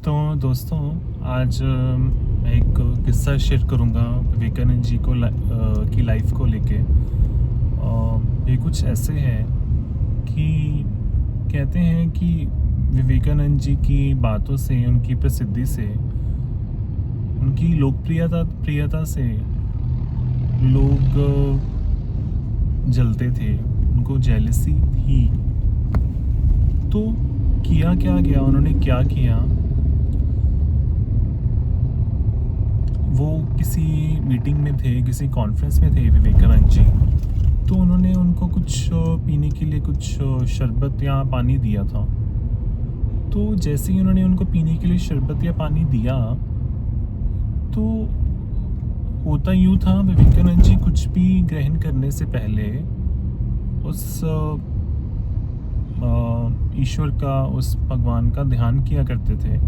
तो दोस्तों, आज मैं एक किस्सा शेयर करूँगा विवेकानंद जी की लाइफ को लेके। ये कुछ ऐसे है कि कहते हैं कि विवेकानंद जी की बातों से, उनकी प्रसिद्धि से, उनकी प्रियता से लोग जलते थे, उनको जेलसी थी। तो किया क्या गया, उन्होंने क्या किया, वो किसी मीटिंग में थे, किसी कॉन्फ्रेंस में थे विवेकानंद जी। तो उन्होंने उनको कुछ पीने के लिए कुछ शरबत या पानी दिया था। तो जैसे ही उन्होंने उनको पीने के लिए शरबत या पानी दिया, तो होता यूँ था, विवेकानंद जी कुछ भी ग्रहण करने से पहले उस ईश्वर का, उस भगवान का ध्यान किया करते थे,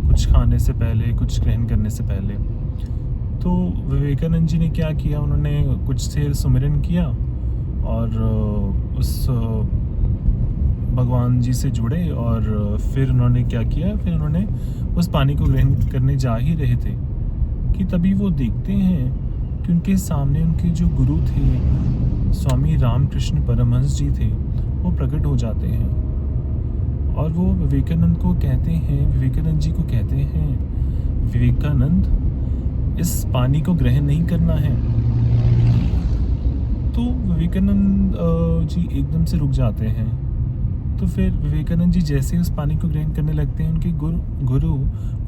कुछ खाने से पहले, कुछ ग्रहण करने से पहले। तो विवेकानंद जी ने क्या किया, उन्होंने कुछ देर सुमिरन किया और उस भगवान जी से जुड़े, और फिर उन्होंने क्या किया, फिर उन्होंने उस पानी को ग्रहण करने जा ही रहे थे कि तभी वो देखते हैं कि उनके सामने उनके जो गुरु थे, स्वामी रामकृष्ण परमहंस जी थे, वो प्रकट हो जाते हैं। और वो विवेकानंद जी को कहते हैं, विवेकानंद, इस पानी को ग्रहण नहीं करना है। तो विवेकानंद जी एकदम से रुक जाते हैं। तो फिर विवेकानंद जी जैसे उस पानी को ग्रहण करने लगते हैं, उनके गुरु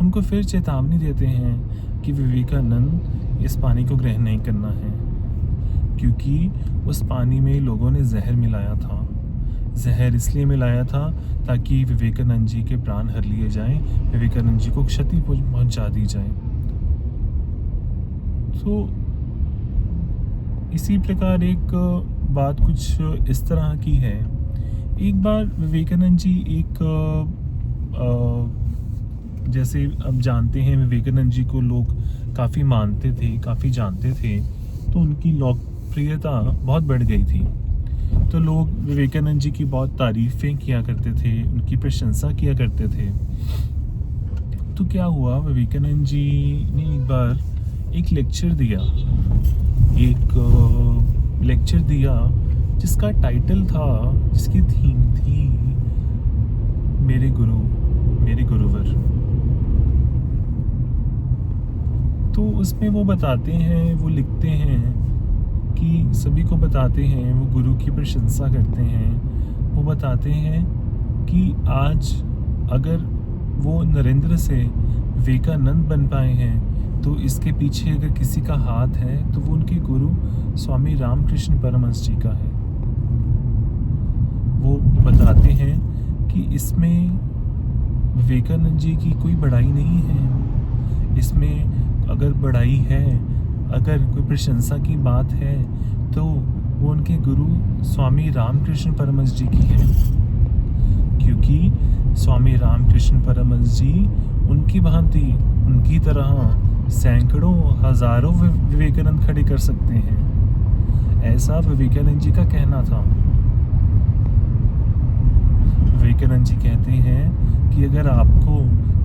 उनको फिर चेतावनी देते हैं कि विवेकानंद, इस पानी को ग्रहण नहीं करना है, क्योंकि उस पानी में लोगों ने जहर मिलाया था। जहर इसलिए मिलाया था ताकि विवेकानंद जी के प्राण हर लिए जाएं, विवेकानंद जी को क्षति पहुंचा दी जाए। तो इसी प्रकार एक बात कुछ इस तरह की है। एक बार विवेकानंद जी जैसे अब जानते हैं, विवेकानंद जी को लोग काफ़ी मानते थे, काफ़ी जानते थे, तो उनकी लोकप्रियता बहुत बढ़ गई थी। तो लोग विवेकानंद जी की बहुत तारीफ़ें किया करते थे, उनकी प्रशंसा किया करते थे। तो क्या हुआ, विवेकानंद जी ने एक बार एक लेक्चर दिया जिसका टाइटल था, जिसकी थीम थी, मेरे गुरुवर। तो उसमें वो बताते हैं, वो लिखते हैं कि सभी को बताते हैं, वो गुरु की प्रशंसा करते हैं। वो बताते हैं कि आज अगर वो नरेंद्र से विवेकानंद बन पाए हैं, तो इसके पीछे अगर किसी का हाथ है तो वो उनके गुरु स्वामी रामकृष्ण परमहंस जी का है। वो बताते हैं कि इसमें विवेकानंद जी की कोई बड़ाई नहीं है। इसमें अगर बड़ाई है, अगर कोई प्रशंसा की बात है, तो वो उनके गुरु स्वामी रामकृष्ण परमहंस जी की है, क्योंकि स्वामी रामकृष्ण परमहंस जी उनकी भांति, उनकी तरह सैकड़ों, हजारों विवेकानंद खड़े कर सकते हैं। ऐसा विवेकानंद जी का कहना था। विवेकानंद जी कहते हैं कि अगर आपको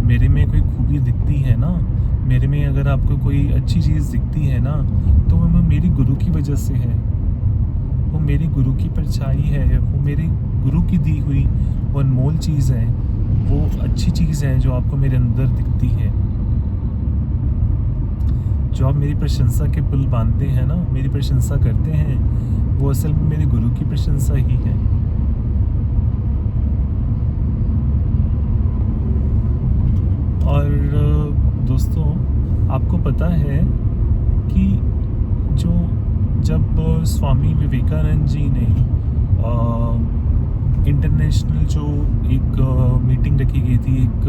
मेरे में कोई खूबी दिखती है ना, मेरे में अगर आपको कोई अच्छी चीज़ दिखती है ना, तो वो मेरी गुरु की वजह से है, वो मेरी गुरु की परछाई है, वो मेरे गुरु की दी हुई वो अनमोल चीज़ है, वो अच्छी चीज़ है जो आपको मेरे अंदर दिखती है। जो आप मेरी प्रशंसा के पुल बांधते हैं ना, मेरी प्रशंसा करते हैं, वो असल में मेरे गुरु की प्रशंसा ही है। और दोस्तों, आपको पता है कि जब स्वामी विवेकानंद जी ने इंटरनेशनल जो एक मीटिंग रखी गई थी, एक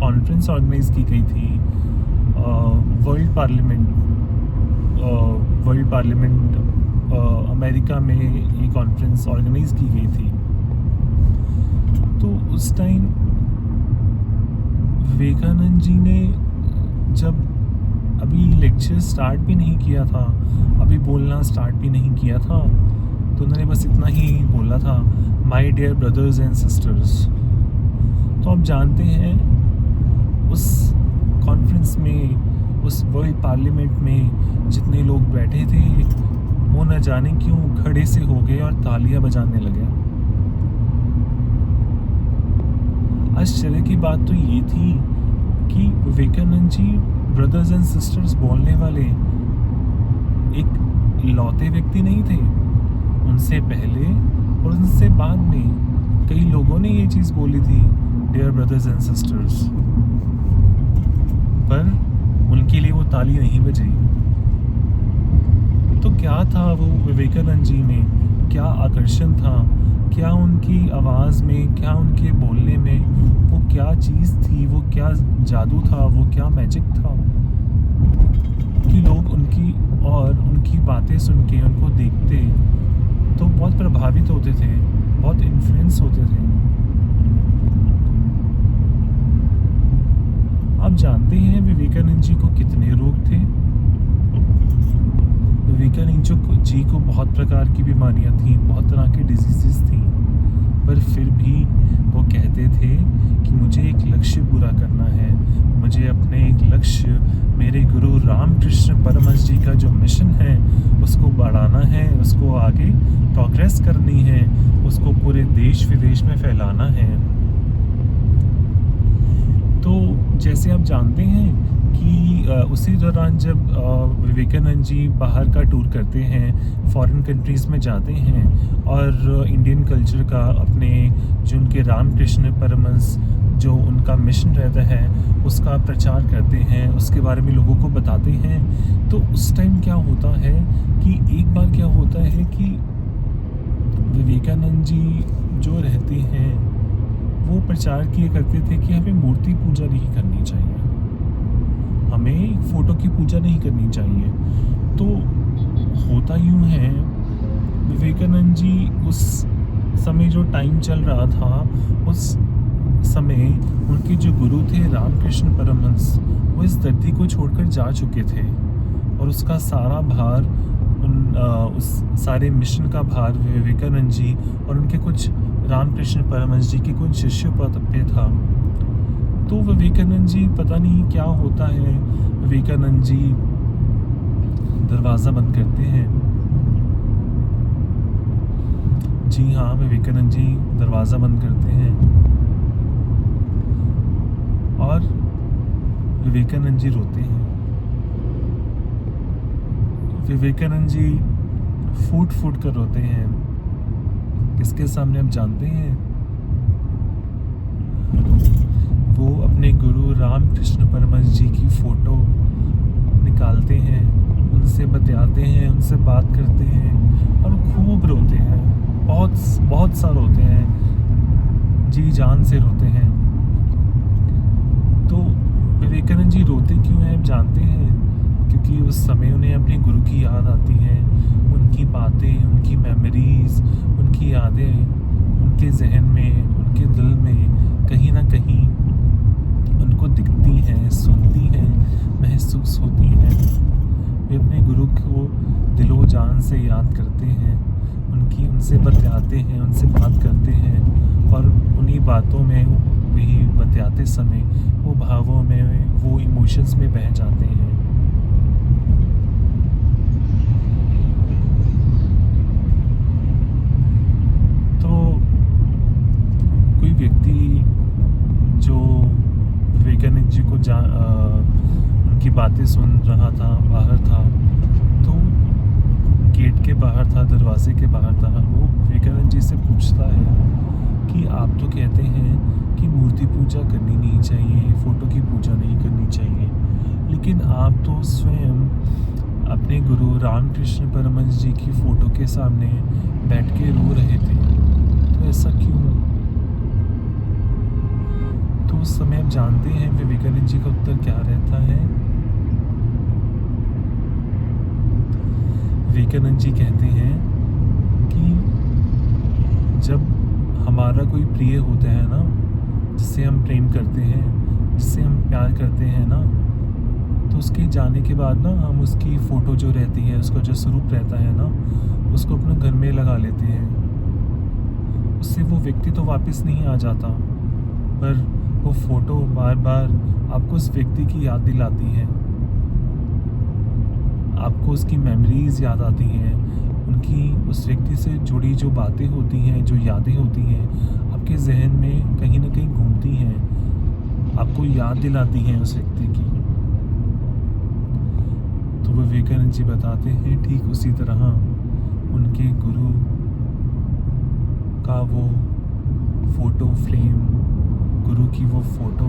कॉन्फ्रेंस ऑर्गेनाइज की गई थी, वर्ल्ड पार्लियामेंट अमेरिका में ये कॉन्फ्रेंस ऑर्गेनाइज की गई थी। तो उस टाइम विवेकानंद जी ने जब अभी लेक्चर स्टार्ट भी नहीं किया था, अभी बोलना स्टार्ट भी नहीं किया था, तो उन्होंने बस इतना ही बोला था, my dear brothers and sisters. तो आप जानते हैं उस वर्ल्ड पार्लियामेंट में जितने लोग बैठे थे वो न जाने क्यों खड़े से हो गए और तालियां बजाने लगे। आश्चर्य की बात तो ये थी कि Vivekananda ji brothers and sisters बोलने वाले एक लौते व्यक्ति नहीं थे। उनसे पहले और उनसे बाद में कई लोगों ने ये चीज़ बोली थी, डियर ब्रदर्स एंड सिस्टर्स, पर उनके लिए वो ताली नहीं बजी। तो क्या था वो विवेकानंद जी में, क्या आकर्षण था, क्या उनकी आवाज़ में, क्या उनके बोलने में वो क्या चीज़ थी, वो क्या जादू था, वो क्या मैजिक था कि लोग उनकी और उनकी बातें सुन के, उनको देखते तो बहुत प्रभावित होते थे, बहुत इन्फ्लुएंस होते थे। आप जानते हैं विवेकानंद जी को कितने रोग थे? विवेकानंद जी को बहुत प्रकार की बीमारियां थीं, बहुत तरह की डिजीजेस थीं, पर फिर भी वो कहते थे कि मुझे एक लक्ष्य पूरा करना है, मुझे अपने एक लक्ष्य, मेरे गुरु रामकृष्ण परमहंस जी का जो मिशन है उसको बढ़ाना है, उसको आगे प्रोग्रेस करनी है, उसको पूरे देश विदेश में फैलाना है। तो जैसे आप जानते हैं कि उसी दौरान जब विवेकानंद जी बाहर का टूर करते हैं, फॉरेन कंट्रीज़ में जाते हैं और इंडियन कल्चर का, अपने जो उनके रामकृष्ण परमहंस जो उनका मिशन रहता है उसका प्रचार करते हैं, उसके बारे में लोगों को बताते हैं। तो उस टाइम क्या होता है कि एक बार क्या होता है कि विवेकानंद जी जो रहते हैं वो प्रचार किए करते थे कि हमें मूर्ति पूजा नहीं करनी चाहिए, हमें फ़ोटो की पूजा नहीं करनी चाहिए। तो होता यूँ है, विवेकानंद जी उस समय जो टाइम चल रहा था, उस समय उनके जो गुरु थे रामकृष्ण परमहंस, वो इस धरती को छोड़कर जा चुके थे और उसका सारा भार उस सारे मिशन का भार विवेकानंद जी और उनके कुछ रामकृष्ण परमहंस जी के कुछ शिष्यों पे था। तो विवेकानंद जी, पता नहीं क्या होता है, विवेकानंद जी दरवाज़ा बंद करते हैं। जी हाँ, विवेकानंद जी दरवाज़ा बंद करते हैं और विवेकानंद जी रोते हैं। विवेकानंद जी फूट फूट कर रोते हैं। किसके सामने आप जानते हैं? वो अपने गुरु रामकृष्ण परमहंस जी की फ़ोटो निकालते हैं, उनसे बतियाते हैं, उनसे बात करते हैं और खूब रोते हैं, बहुत सा रोते हैं, जी जान से रोते हैं। तो विवेकानंद जी रोते क्यों हैं आप जानते हैं? क्योंकि उस समय उन्हें अपने गुरु की याद आती है, उनकी बातें, उनकी मेमोरीज़, उनकी यादें उनके जहन में, उनके दिल में कहीं ना कहीं उनको दिखती हैं, सुनती हैं, महसूस होती हैं। वे अपने गुरु को दिलो जान से याद करते हैं, उनसे बतियाते हैं, उनसे बात करते हैं और उन्हीं बातों में, वही बतियाते समय वो भावों में, वो इमोशंस में बह जाते हैं। कोई व्यक्ति जो विवेकानंद जी को उनकी बातें सुन रहा था, बाहर था, तो गेट के बाहर था, दरवाजे के बाहर था, वो विवेकानंद जी से पूछता है कि आप तो कहते हैं कि मूर्ति पूजा करनी नहीं चाहिए, फ़ोटो की पूजा नहीं करनी चाहिए, लेकिन आप तो स्वयं अपने गुरु रामकृष्ण परमहंस जी की फ़ोटो के सामने बैठ के रो रहे थे, तो ऐसा क्यों? तो उस समय आप जानते हैं विवेकानंद जी का उत्तर क्या रहता है? विवेकानंद जी कहते हैं कि जब हमारा कोई प्रिय होता है ना, जिससे हम प्रेम करते हैं, जिससे हम प्यार करते हैं ना, तो उसके जाने के बाद ना हम उसकी फ़ोटो जो रहती है, उसका जो स्वरूप रहता है ना, उसको अपने घर में लगा लेते हैं। उससे वो व्यक्ति तो वापस नहीं आ जाता, पर वो फ़ोटो बार बार आपको उस व्यक्ति की याद दिलाती है। आपको उसकी मेमोरीज़ याद आती हैं, उनकी उस व्यक्ति से जुड़ी जो बातें होती हैं, जो यादें होती हैं, आपके ज़हन में कहीं न कहीं घूमती हैं, आपको याद दिलाती हैं उस व्यक्ति की। तो विवेकानंद जी बताते हैं ठीक उसी तरह उनके गुरु का वो फ़ोटो फ्रेम, गुरु की वो फ़ोटो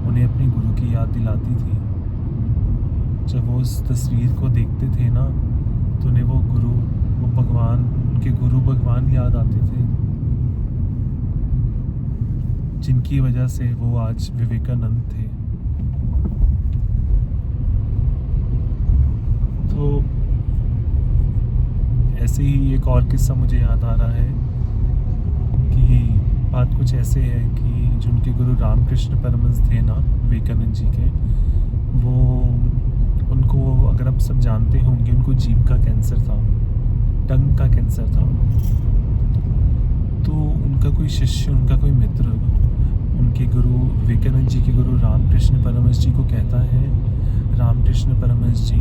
उन्हें अपने गुरु की याद दिलाती थी। जब वो उस तस्वीर को देखते थे ना, तो उन्हें वो गुरु, वो भगवान, उनके गुरु भगवान याद आते थे, जिनकी वजह से वो आज विवेकानंद थे। तो ऐसे ही एक और किस्सा मुझे याद आ रहा है कि बात कुछ ऐसे है कि जो उनके गुरु रामकृष्ण परमहंस थे ना, विवेकानंद जी के, वो, उनको अगर आप सब जानते होंगे, उनको जीभ का कैंसर था, टंग का कैंसर था। तो उनका कोई शिष्य, उनका कोई मित्र उनके गुरु विवेकानंद जी के गुरु रामकृष्ण परमहंस जी को कहता है, रामकृष्ण परमहंस जी,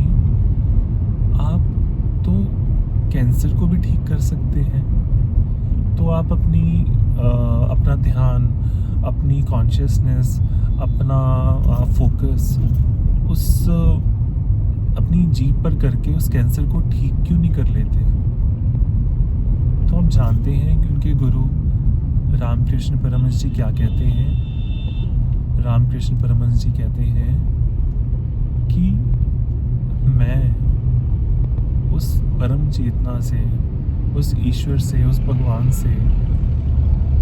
आप तो कैंसर को भी ठीक कर सकते हैं, तो आप अपना ध्यान, अपनी कॉन्शियसनेस, अपना फोकस उस अपनी जीभ पर करके उस कैंसर को ठीक क्यों नहीं कर लेते। तो हम जानते हैं कि उनके गुरु रामकृष्ण परमहंस जी क्या कहते हैं। रामकृष्ण परमहंस जी कहते हैं कि मैं उस परम चेतना से, उस ईश्वर से, उस भगवान से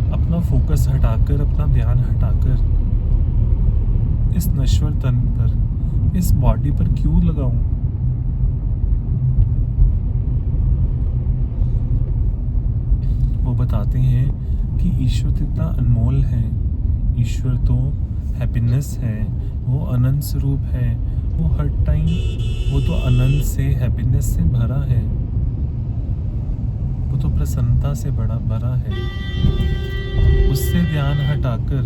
अपना फोकस हटाकर, अपना ध्यान हटाकर इस नश्वर तन पर, इस बॉडी पर क्यों लगाऊं। वो बताते हैं कि ईश्वर तो इतना अनमोल है, ईश्वर तो हैप्पीनेस है, वो अनंत स्वरूप है, वो हर टाइम, वो तो अनंत से, हैप्पीनेस से भरा है, वो तो प्रसन्नता से भरा है। उससे ध्यान हटाकर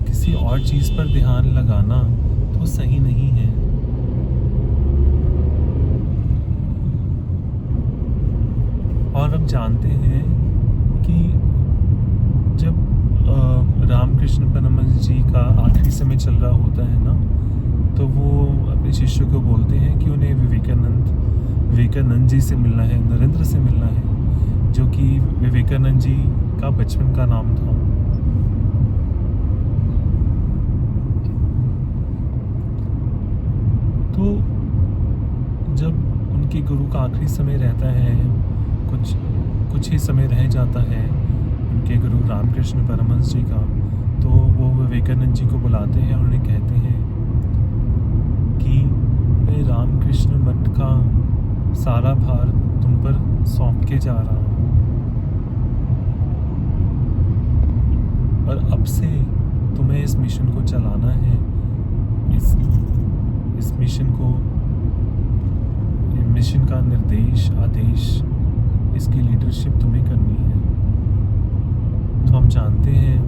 किसी और चीज़ पर ध्यान लगाना तो सही नहीं है। और हम जानते हैं कि जब रामकृष्ण परमहंस जी का आखिरी समय चल रहा होता है ना, तो वो अपने शिष्य को बोलते हैं कि उन्हें विवेकानंद जी से मिलना है, नरेंद्र से मिलना है, जो कि विवेकानंद जी का बचपन का नाम था। तो जब उनके गुरु का आखिरी समय रहता है, कुछ ही समय रह जाता है उनके गुरु रामकृष्ण परमहंस जी का, तो वो विवेकानंद जी को बुलाते हैं और उन्हें कहते हैं कि मैं रामकृष्ण मठ का सारा भार तुम पर सौंप के जा रहा हूँ, और अब से तुम्हें इस मिशन को चलाना है, इस मिशन का निर्देश, आदेश, इसकी लीडरशिप तुम्हें करनी है। तो हम जानते हैं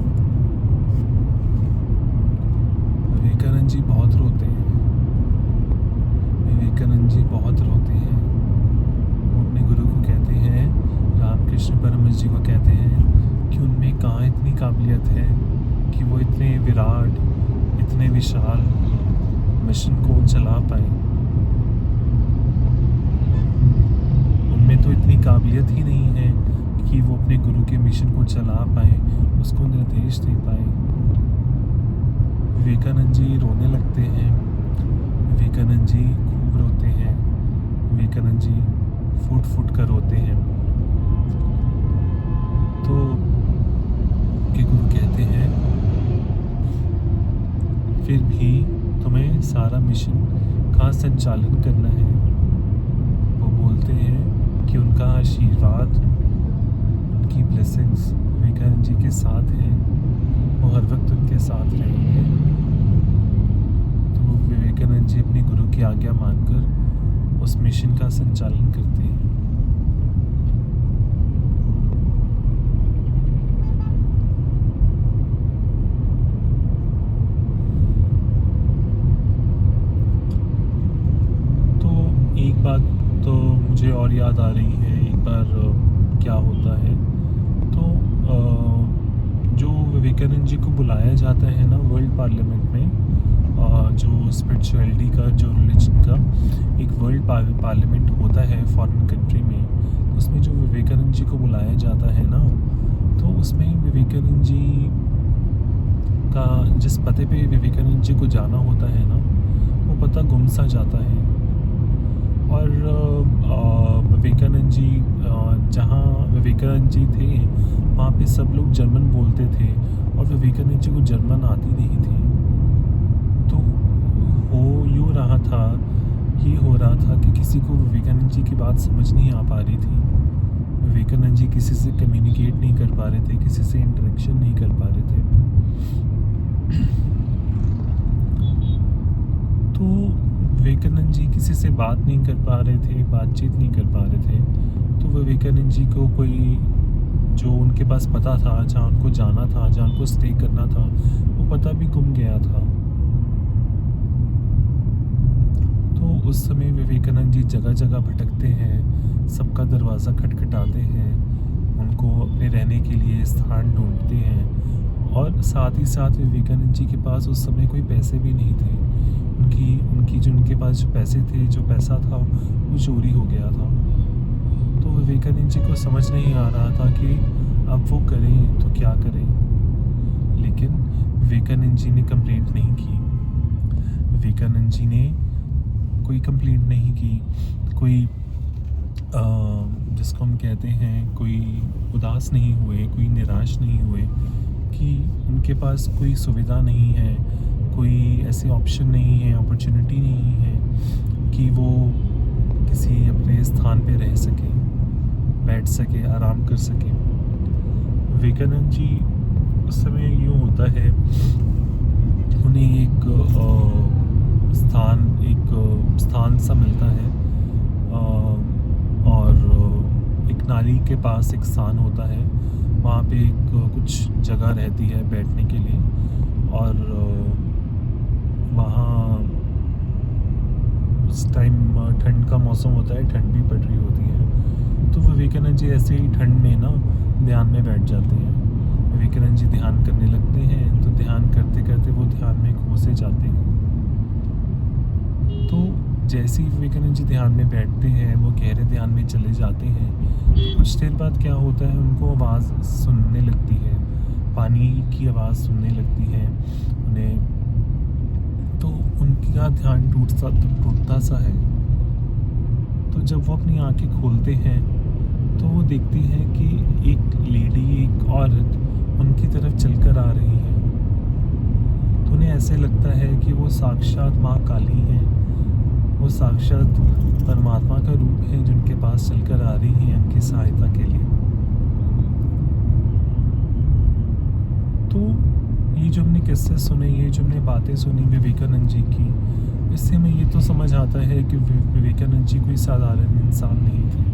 विवेकानंद जी बहुत रोते हैं, विवेकानंद जी बहुत रोते हैं। वो अपने गुरु को कहते हैं, रामकृष्ण परमहंस जी को कहते हैं कि उनमें कहाँ इतनी काबिलियत है कि वो इतने विराट, इतने विशाल मिशन को चला पाए। उनमें तो इतनी काबिलियत ही नहीं है कि वो अपने गुरु के मिशन को चला पाए, उसको निर्देश दे पाए। विवेकानंद जी रोने लगते हैं, विवेकानंद जी खूब रोते हैं, विवेकानंद जी फूट फूट कर रोते हैं। तो के गुरु कहते हैं, फिर भी तुम्हें सारा मिशन का संचालन करना है। वो बोलते हैं कि उनका आशीर्वाद, उनकी ब्लेसिंग्स विवेकानंद जी के साथ हैं, वो हर वक्त उनके साथ रहेंगे। तो विवेकानंद जी अपने गुरु की आज्ञा मानकर उस मिशन का संचालन करते हैं। तो एक एक बात तो मुझे और याद आ रही है, एक बार क्या होता है तो जो विवेकानंद जी को बुलाया जाता है ना वर्ल्ड पार्लियामेंट में, जो स्पिरिचुअलिटी का, जो रिलीजन का एक वर्ल्ड पार्लियामेंट होता है फॉरेन कंट्री में, तो उसमें जो विवेकानंद जी को बुलाया जाता है ना, तो उसमें विवेकानंद जी का जिस पते पे विवेकानंद जी को जाना होता है ना, वो पता गुम सा जाता है। और विवेकानंद जी जहाँ विवेकानंद जी थे वहाँ पे सब लोग जर्मन बोलते थे और विवेकानंद जी को जर्मन आती नहीं थी। तो ये हो रहा था कि किसी को विवेकानंद जी की बात समझ नहीं आ पा रही थी। विवेकानंद जी किसी से कम्युनिकेट नहीं कर पा रहे थे, किसी से इंटरेक्शन नहीं कर पा रहे थे। तो विवेकानंद जी किसी से बात नहीं कर पा रहे थे, बातचीत नहीं कर पा रहे थे। तो विवेकानंद जी को कोई जो उनके पास पता था, जहाँ उनको जाना था, जहाँ उनको स्टे करना था, वो पता भी गुम गया था। तो उस समय विवेकानंद जी जगह जगह भटकते हैं, सबका दरवाज़ा खटखटाते हैं, उनको अपने रहने के लिए स्थान ढूंढते हैं। और साथ ही साथ विवेकानंद जी के पास उस समय कोई पैसे भी नहीं थे। उनके पास जो पैसे थे, जो पैसा था, वो चोरी हो गया था। तो विवेकानंद जी को समझ नहीं आ रहा था कि अब वो करें तो क्या करें। लेकिन विवेकानंद जी ने कंप्लेंट नहीं की। विवेकानंद जी ने कोई कंप्लेंट नहीं की, कोई जिसको हम कहते हैं, कोई उदास नहीं हुए, कोई निराश नहीं हुए कि उनके पास कोई सुविधा नहीं है, कोई ऐसे ऑप्शन नहीं है, अपॉर्चुनिटी नहीं है कि वो किसी अपने स्थान पे रह सके, बैठ सके, आराम कर सके। विवेकानंद जी उस समय यूँ होता है, उन्हें एक स्थान सा मिलता है और एक नाली के पास एक स्थान होता है, वहाँ पे कुछ जगह रहती है बैठने के लिए। और वहाँ उस टाइम ठंड का मौसम होता है, ठंड भी पड़ रही होती है। तो विवेकानंद जी ऐसे ही ठंड में ना ध्यान में बैठ जाते हैं। विवेकानंद जी ध्यान करने लगते हैं, तो ध्यान करते करते वो ध्यान में खो जाते हैं। तो जैसे ही विवेकानंद जी ध्यान में बैठते हैं, वो गहरे ध्यान में चले जाते हैं। कुछ देर बाद क्या होता है, उनको आवाज़ सुनने लगती है, पानी की आवाज़ सुनने लगती है उन्हें। तो उनका ध्यान टूटता सा है। तो जब वो अपनी आंखें खोलते हैं तो वो देखते हैं कि एक लेडी, एक औरत उनकी तरफ चलकर आ रही है। तो उन्हें ऐसे लगता है कि वो साक्षात माँ काली हैं, वो साक्षात परमात्मा का रूप है जिनके पास चलकर आ रही हैं उनकी सहायता के लिए। तो ये जो हमने किस्से सुने, ये जो हमने बातें सुनी विवेकानंद जी की, इससे हमें ये तो समझ आता है कि विवेकानंद जी कोई साधारण इंसान नहीं थे।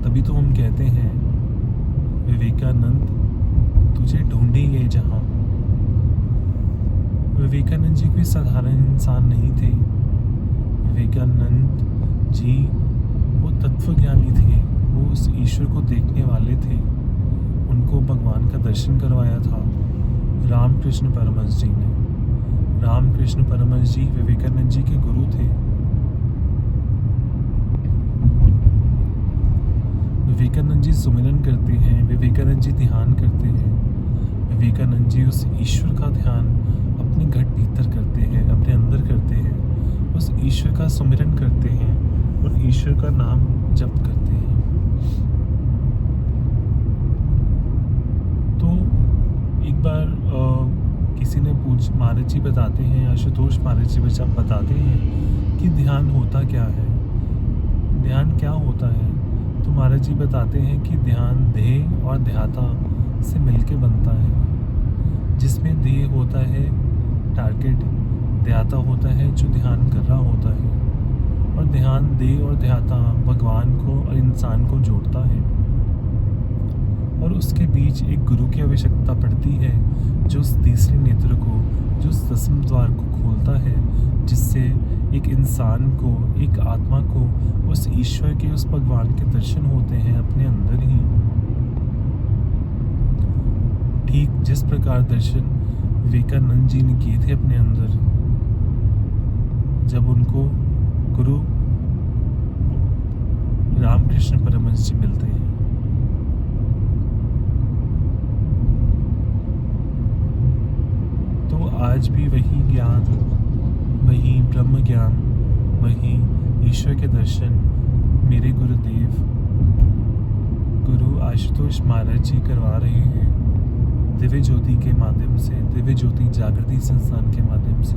तभी तो हम कहते हैं, विवेकानंद तुझे ढूंढे ये जहां। विवेकानंद जी कोई साधारण इंसान नहीं थे। विवेकानंद जी वो तत्वज्ञानी थे, वो उस ईश्वर को देखने वाले थे। उनको भगवान का दर्शन करवाया था रामकृष्ण परमहंस जी ने। रामकृष्ण परमहंस जी विवेकानंद जी के गुरु थे। विवेकानंद जी सुमिरन करते हैं, विवेकानंद जी ध्यान करते हैं। विवेकानंद जी उस ईश्वर का ध्यान अपने घट भीतर करते हैं, अपने अंदर करते हैं, उस ईश्वर का सुमिरन करते हैं और ईश्वर का नाम जप करते हैं। तो एक बार किसी ने महाराज जी बताते हैं, आशुतोष महाराज जी बताते हैं कि ध्यान होता क्या है, ध्यान क्या होता है। तो महाराज जी बताते हैं कि ध्यान देह और ध्याता से मिलके बनता है, जिसमें देह होता है टारगेट, ध्याता होता है जो ध्यान कर रहा होता है। और ध्यान देह और ध्याता भगवान को और इंसान को जोड़ता है। और उसके बीच एक गुरु की आवश्यकता पड़ती है, जो उस तीसरे नेत्र को, जो उस दसम द्वार को खोलता है, जिससे एक इंसान को, एक आत्मा को उस ईश्वर के, उस भगवान के दर्शन होते हैं अपने अंदर ही। ठीक जिस प्रकार दर्शन विवेकानंद जी ने किए थे अपने अंदर, जब उनको गुरु रामकृष्ण परमहंस जी मिलते हैं। तो आज भी वही ज्ञान, वही ब्रह्म ज्ञान, वही ईश्वर के दर्शन मेरे गुरुदेव गुरु आशुतोष महाराज जी करवा रहे हैं दिव्य ज्योति के माध्यम से, दिव्य ज्योति जागृति संस्थान के माध्यम से।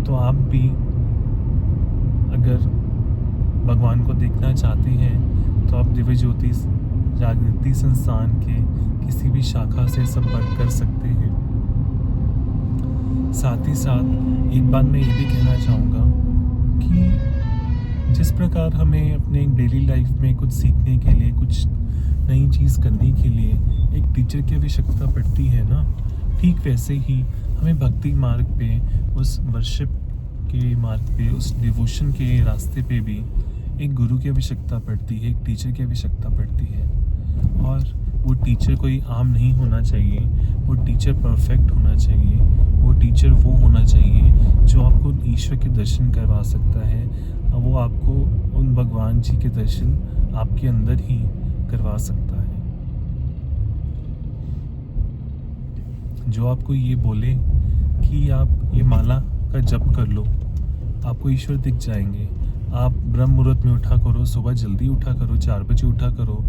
तो आप भी अगर भगवान को देखना चाहते हैं तो आप दिव्य ज्योति जागृति संस्थान के किसी भी शाखा से संपर्क कर सकते हैं। साथ ही साथ एक बात मैं ये भी कहना चाहूँगा कि जिस प्रकार हमें अपने डेली लाइफ में कुछ सीखने के लिए, कुछ नई चीज़ करने के लिए एक टीचर की आवश्यकता पड़ती है ना, ठीक वैसे ही हमें भक्ति मार्ग पे, उस वर्शिप के मार्ग पे, उस डिवोशन के रास्ते पे भी एक गुरु की आवश्यकता पड़ती है, एक टीचर की आवश्यकता पड़ती है। और वो टीचर कोई आम नहीं होना चाहिए, वो टीचर परफेक्ट होना चाहिए, वो टीचर वो होना चाहिए जो आपको ईश्वर के दर्शन करवा सकता है, वो आपको उन भगवान जी के दर्शन आपके अंदर ही करवा सकता है। जो आपको ये बोले कि आप ये माला का जप कर लो, आपको ईश्वर दिख जाएंगे। आप ब्रह्म मुहूर्त में उठा करो, सुबह जल्दी उठा करो, 4 बजे उठा करो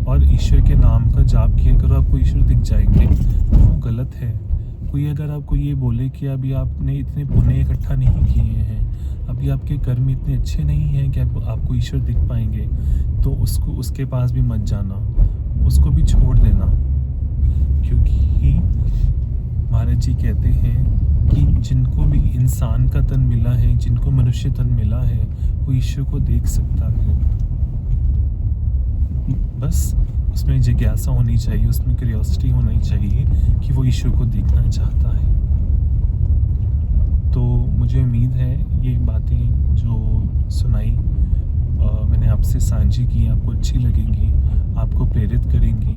और ईश्वर के नाम का जाप किया करो, आपको ईश्वर दिख जाएंगे। वो गलत है। कोई अगर आपको ये बोले कि अभी आपने इतने पुण्य इकट्ठा नहीं किए हैं, अभी आपके कर्म इतने अच्छे नहीं हैं कि आपको ईश्वर दिख पाएंगे, तो उसके पास भी मत जाना, उसको भी छोड़ देना। क्योंकि महाराज जी कहते हैं कि जिनको भी इंसान का तन मिला है, जिनको मनुष्य तन मिला है, वो ईश्वर को देख सकता है। बस उसमें जिज्ञासा होनी चाहिए, उसमें क्यूरियोसिटी होनी चाहिए कि वो ईश्वर को देखना चाहता है। तो मुझे उम्मीद है ये बातें जो सुनाई मैंने आपसे साझी की, आपको अच्छी लगेंगी, आपको प्रेरित करेंगी।